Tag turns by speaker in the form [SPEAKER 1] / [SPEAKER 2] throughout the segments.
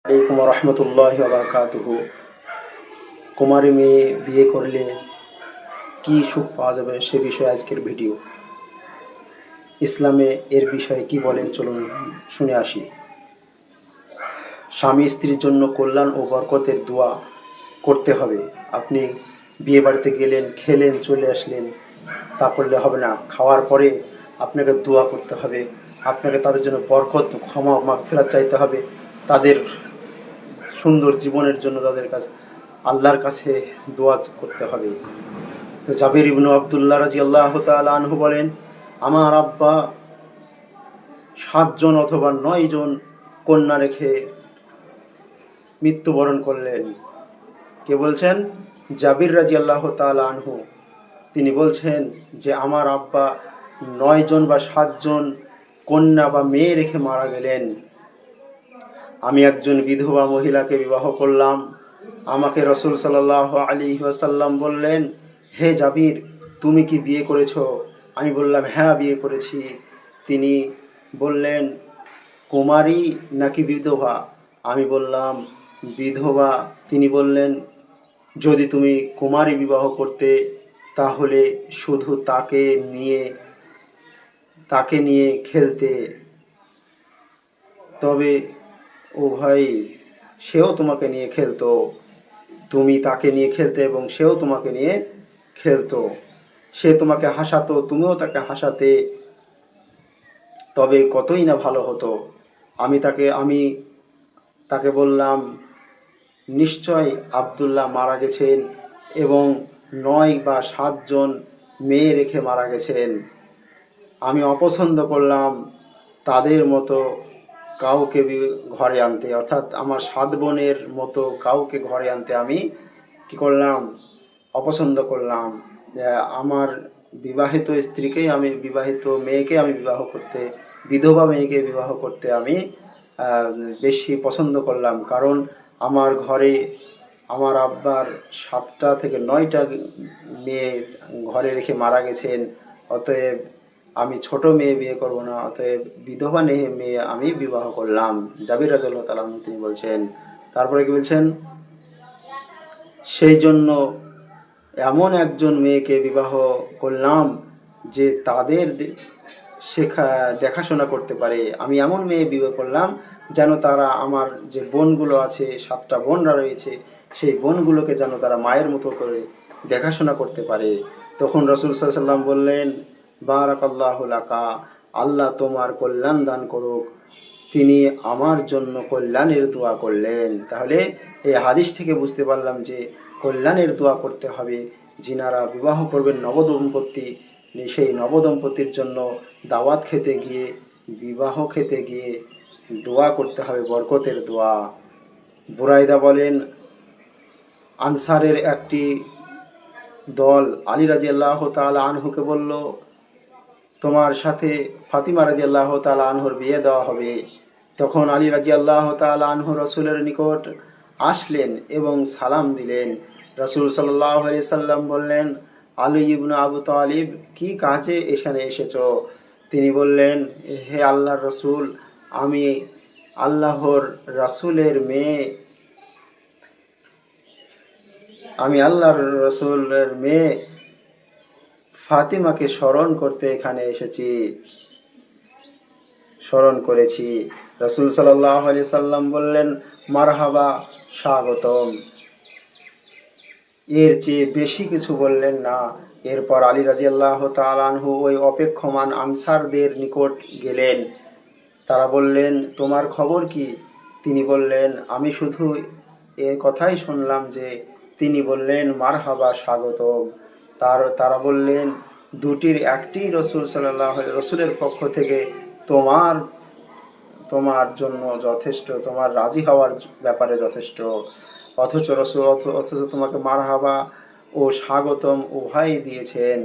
[SPEAKER 1] আলাইকুম রহমতুল্লাহ বারকাতুহু। কুমারী মেয়ে বিয়ে করলে কি সুখ পাওয়া যাবে সে বিষয়ে আজকের ভিডিও। ইসলামে এর বিষয়ে কি বলেন চলুন শুনে আসি। স্বামী স্ত্রীর জন্য কল্যাণ ও বরকতের দোয়া করতে হবে। আপনি বিয়ে বাড়িতে গেলেন, খেলেন, চলে আসলেন, তা করলে হবে না। খাওয়ার পরে আপনাকে দোয়া করতে হবে, আপনাকে তাদের জন্য বরকত, ক্ষমা, মাগফিরাত চাইতে হবে, তাদের সুন্দর জীবনের জন্য তাদের কাছে আল্লাহর কাছে দোয়া করতে হবে। জাবির ইবনু আব্দুল্লাহ রাদিয়াল্লাহু তাআলা আনহু বলেন, আমার আব্বা 7 জন অথবা 9 জন কন্যা রেখে মৃত্যুবরণ করলেন। কে বলছেন? জাবির রাদিয়াল্লাহু তাআলা আনহু। তিনি বলছেন যে আমার আব্বা 9 জন বা 7 জন কন্যা বা মেয়ে রেখে মারা গেলেন। আমি একজন বিধবা মহিলাকে বিবাহ করলাম। আমাকে রাসূল সাল্লাল্লাহু আলাইহি ওয়াসাল্লাম বললেন, হে জাবির, তুমি কি বিয়ে করেছো? আমি বললাম, হ্যাঁ বিয়ে করেছি। তিনি বললেন, কুমারী নাকি বিধবা? আমি বললাম, বিধবা। তিনি বললেন, যদি তুমি কুমারী বিবাহ করতে তাহলে শুধু তাকে নিয়ে খেলতে, তবে ও ভাই, সেও তোমাকে নিয়ে খেলতো। তুমি তাকে নিয়ে খেলতে এবং সেও তোমাকে নিয়ে খেলতো। সে তোমাকে হাসাতো, তুমিও তাকে হাসাতে, তবে কতই না ভালো হতো। আমি তাকে বললাম, নিশ্চয় আব্দুল্লাহ মারা গেছেন এবং 9 বা 7 জন মেয়ে রেখে মারা গেছেন। আমি অপছন্দ করলাম তাদের মতো কাউকে ঘরে আনতে, অর্থাৎ আমার 7 বোনের মতো কাউকে ঘরে আনতে আমি কি করলাম? অপছন্দ করলাম। আমার বিবাহিত মেয়েকে আমি বিধবা মেয়েকে বিবাহ করতে আমি বেশি পছন্দ করলাম। কারণ আমার ঘরে আমার আব্বার 7টা থেকে 9টা মেয়ে ঘরে রেখে মারা গেছেন। অতএব আমি ছোট মেয়ে বিয়ে করব না, অতএব বিধবা মেয়ে আমি বিবাহ করলাম। জাবির রাদিয়াল্লাহু তাআলা তিনি বলছেন। তারপরে কি বলছেন? সেই জন্য এমন একজন মেয়েকে বিবাহ করলাম যে তাদের দেখাশোনা করতে পারে। আমি এমন মেয়ে বিবাহ করলাম যেন তারা আমার যে বোনগুলো আছে, 7টা বোনরা রয়েছে, সেই বোনগুলোকে যেন তারা মায়ের মতো করে দেখাশোনা করতে পারে। তখন রাসূল সাল্লাল্লাহু আলাইহি ওয়াসাল্লাম বললেন, বারাকাল্লাহু লাকা, আল্লাহ তোমার কল্যাণ দান করুক। তিনি আমার জন্য কল্যাণের দোয়া করলেন। তাহলে এই হাদিস থেকে বুঝতে পারলাম যে কল্যাণের দোয়া করতে হবে। যিনারা বিবাহ করবেন নবদম্পতি, সেই নবদম্পতির জন্য দাওয়াত খেতে গিয়ে, বিবাহ খেতে গিয়ে দোয়া করতে হবে, বরকতের দোয়া। বুরাইদা বলেন, আনসারের একটি দল আলী রাদিয়াল্লাহু তাআলা আনহুকে বলল, তোমার সাথে ফাতিমা রাদিয়াল্লাহু তাআলা আনহুর বিয়ে দেওয়া হবে। তখন আলী রাদিয়াল্লাহু তাআলা আনহু রাসূলের নিকট আসলেন এবং সালাম দিলেন। রাসূল সাল্লাল্লাহু আলাইহি সাল্লাম বললেন, আলী ইবনে আবু তালিব, কি কাজে এখানে এসেছো? তিনি বললেন, হে আল্লাহর রাসূল, আমি আল্লাহর রাসূলের মেয়ে ফাতিমাকে স্মরণ করেছি। রাসূল সাল্লাল্লাহু আলাইহি সাল্লাম বললেন, মারহাবা, স্বাগতম। এর চেয়ে বেশি কিছু বললেন না। এরপর আলী রাদিয়াল্লাহু তাআলা আনহু ওই অপেক্ষমান আনসারদের নিকট গেলেন। তারা বললেন, তোমার খবর কি? তিনি বললেন, আমি শুধু এ কথাই শুনলাম যে তিনি বললেন, মারহাবা, স্বাগতম। তারা বললেন, দুটির একটি রসূলের পক্ষ থেকে তোমার জন্য যথেষ্ট, তোমার রাজি হওয়ার ব্যাপারে যথেষ্ট। অথচ তোমাকে মারহাবা ও স্বাগতম উভয়ই দিয়েছেন।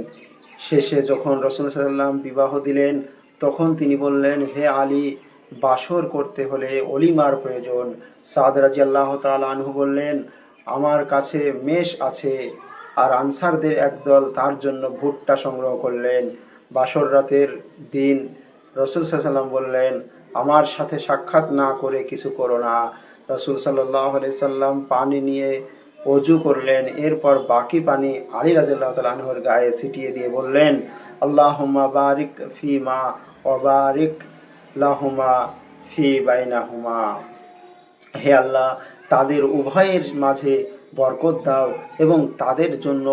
[SPEAKER 1] শেষে যখন রাসূল সাল্লাল্লাহু আলাইহি ওয়াসাল্লাম বিবাহ দিলেন, তখন তিনি বললেন, হে আলী, বাসর করতে হলে অলিমার প্রয়োজন। সাদ রাদিয়াল্লাহু তাআলা আনহু বললেন, আমার কাছে মেষ আছে। আর আনসারদের একদল তার জন্য ভুট্টা সংগ্রহ করলেন। বাসর রাতের দিন রাসূল সাল্লাল্লাহু আলাইহি ওয়াসাল্লাম বললেন, আমার সাথে সাক্ষাৎ না করে কিছু করো না। রাসূল সাল্লাল্লাহু আলাইহি সাল্লাম পানি নিয়ে অজু করলেন। এরপর বাকি পানি আলী রাদিয়াল্লাহু তাআলা আনহুর গায়ে ছিটিয়ে দিয়ে বললেন, আল্লাহুম্মা বারিক ফিমা ওয়া বারিক লাহুমা ফি বাইনাহুমা। হে আল্লাহ, তাদের উভয়ের মাঝে বরকত দাও এবং তাদের জন্য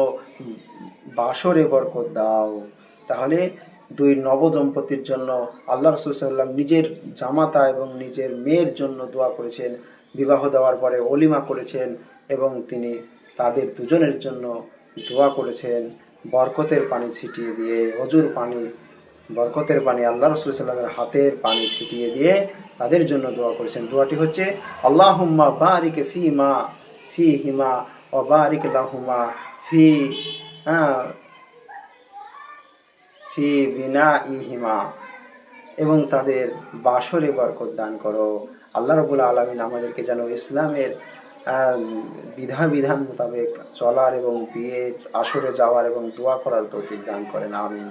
[SPEAKER 1] বাসরে বরকত দাও। তাহলে দুই নবদম্পতির জন্য আল্লাহ রাসূল সাল্লাল্লাহু আলাইহি ওয়াসাল্লাম নিজের জামাতা এবং নিজের মেয়ের জন্য দোয়া করেছেন, বিবাহ দেওয়ার পরে অলিমা করেছেন এবং তিনি তাদের দুজনের জন্য দোয়া করেছেন বরকতের পানি ছিটিয়ে দিয়ে, অজুর পানি, বরকতের পানি আল্লাহ রাসূল সাল্লাল্লাহু আলাইহি ওয়াসাল্লামের হাতের পানি ছিটিয়ে দিয়ে তাদের জন্য দোয়া করেছেন। দোয়াটি হচ্ছে আল্লাহুম্মা বারিক ফিমা ফিহিমা ওয়া বারিক লাহুমা ফি ফি বিনাইহিমা, এবং তাদের বাসরে বরকত দান করো। আল্লাহ রাব্বুল আলামিন আমাদেরকে যেন ইসলামের বিধান মোতাবেক চলার এবং বিয়ের আসরে যাওয়ার এবং দোয়া করার তৌফিক দান করেন। আমিন।